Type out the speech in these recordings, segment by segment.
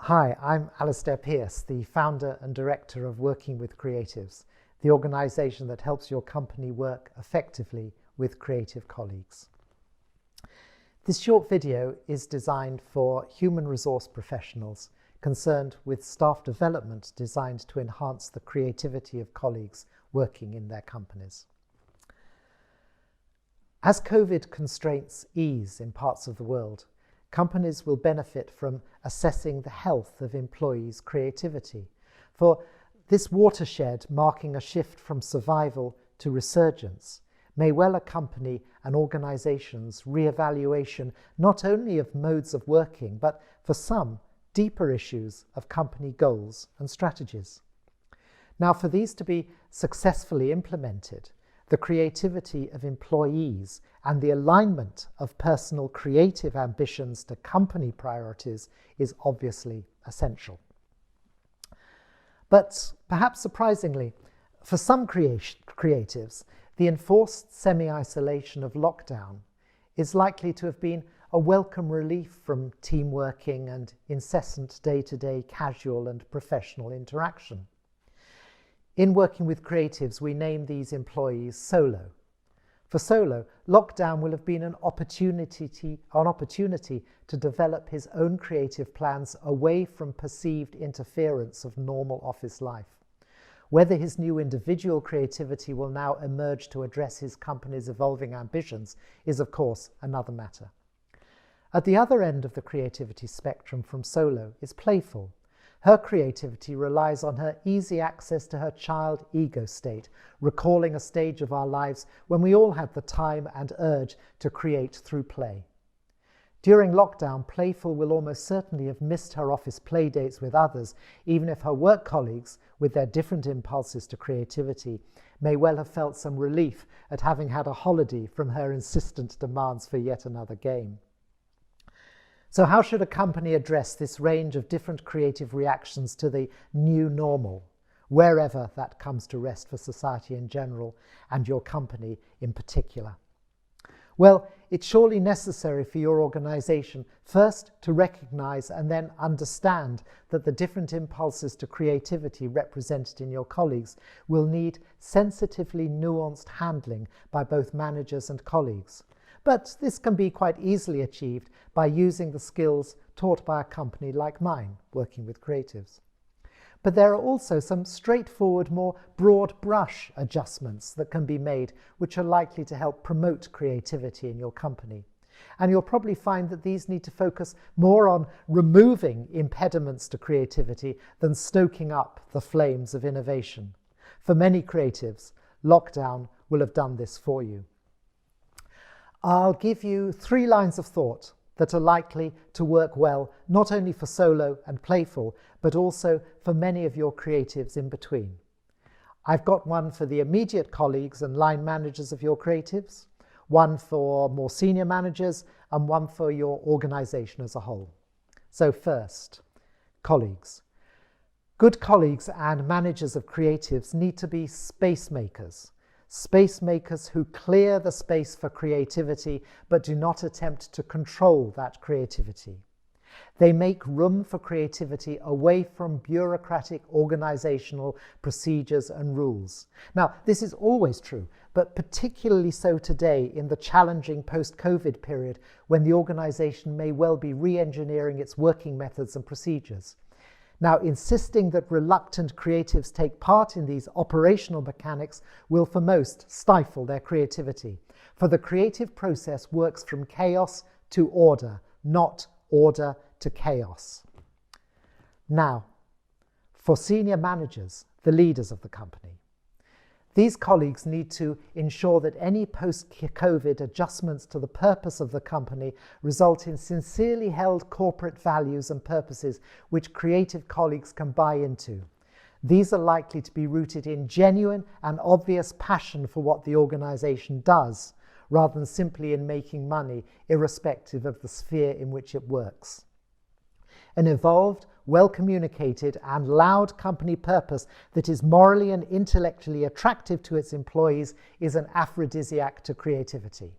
Hi, I'm Alistair Pearce, the founder and director of Working with Creatives, the organisation that helps your company work effectively with creative colleagues. This short video is designed for human resource professionals concerned with staff development designed to enhance the creativity of colleagues working in their companies. As COVID constraints ease in parts of the world, companies will benefit from assessing the health of employees' creativity. For this watershed marking a shift from survival to resurgence may well accompany an organisation's re-evaluation not only of modes of working, but for some, deeper issues of company goals and strategies. Now, for these to be successfully implemented, the creativity of employees and the alignment of personal creative ambitions to company priorities is obviously essential. But perhaps surprisingly, for some creatives, the enforced semi-isolation of lockdown is likely to have been a welcome relief from team working and incessant day-to-day casual and professional interaction. In Working with Creatives, we name these employees solo. For solo, lockdown will have been an opportunity to develop his own creative plans away from perceived interference of normal office life. Whether his new individual creativity will now emerge to address his company's evolving ambitions is, of course, another matter. At the other end of the creativity spectrum from solo is playful. Her creativity relies on her easy access to her child ego state, recalling a stage of our lives when we all had the time and urge to create through play. During lockdown, Playful will almost certainly have missed her office play dates with others, even if her work colleagues, with their different impulses to creativity, may well have felt some relief at having had a holiday from her insistent demands for yet another game. So how should a company address this range of different creative reactions to the new normal, wherever that comes to rest for society in general and your company in particular? Well, it's surely necessary for your organisation first to recognise and then understand that the different impulses to creativity represented in your colleagues will need sensitively nuanced handling by both managers and colleagues. But this can be quite easily achieved by using the skills taught by a company like mine, Working with Creatives. But there are also some straightforward, more broad brush adjustments that can be made which are likely to help promote creativity in your company. And you'll probably find that these need to focus more on removing impediments to creativity than stoking up the flames of innovation. For many creatives, lockdown will have done this for you. I'll give you 3 lines of thought that are likely to work well, not only for solo and playful, but also for many of your creatives in between. I've got one for the immediate colleagues and line managers of your creatives, one for more senior managers, and one for your organisation as a whole. So first, colleagues. Good colleagues and managers of creatives need to be space makers. Space makers who clear the space for creativity but do not attempt to control that creativity. They make room for creativity away from bureaucratic organisational procedures and rules. Now, this is always true, but particularly so today in the challenging post-COVID period when the organisation may well be re-engineering its working methods and procedures. Now, insisting that reluctant creatives take part in these operational mechanics will for most stifle their creativity. For the creative process works from chaos to order, not order to chaos. Now, for senior managers, the leaders of the company. These colleagues need to ensure that any post-COVID adjustments to the purpose of the company result in sincerely held corporate values and purposes which creative colleagues can buy into. These are likely to be rooted in genuine and obvious passion for what the organisation does, rather than simply in making money, irrespective of the sphere in which it works. An evolved, well-communicated and loud company purpose that is morally and intellectually attractive to its employees is an aphrodisiac to creativity.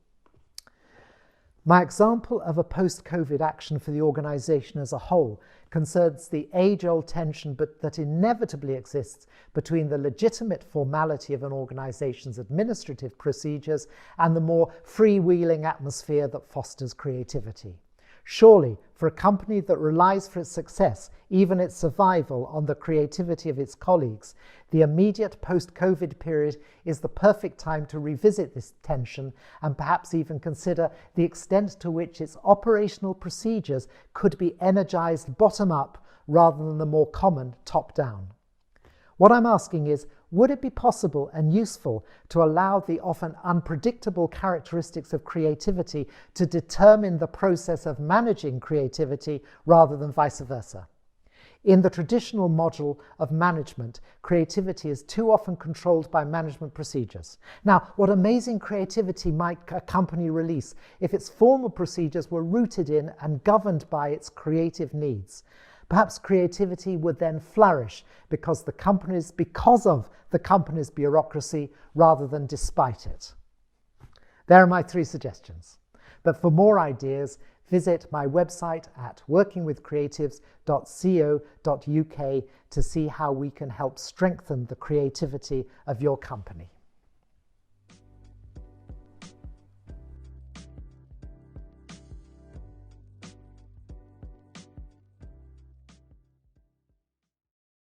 My example of a post-COVID action for the organisation as a whole concerns the age-old tension that inevitably exists between the legitimate formality of an organisation's administrative procedures and the more freewheeling atmosphere that fosters creativity. Surely, for a company that relies for its success, even its survival, on the creativity of its colleagues, the immediate post-COVID period is the perfect time to revisit this tension and perhaps even consider the extent to which its operational procedures could be energised bottom-up rather than the more common top-down. What I'm asking is, would it be possible and useful to allow the often unpredictable characteristics of creativity to determine the process of managing creativity rather than vice versa? In the traditional model of management, creativity is too often controlled by management procedures. Now, what amazing creativity might a company release if its formal procedures were rooted in and governed by its creative needs? Perhaps creativity would then flourish because of the company's bureaucracy rather than despite it. There are my 3 suggestions. But for more ideas, visit my website at workingwithcreatives.co.uk to see how we can help strengthen the creativity of your company.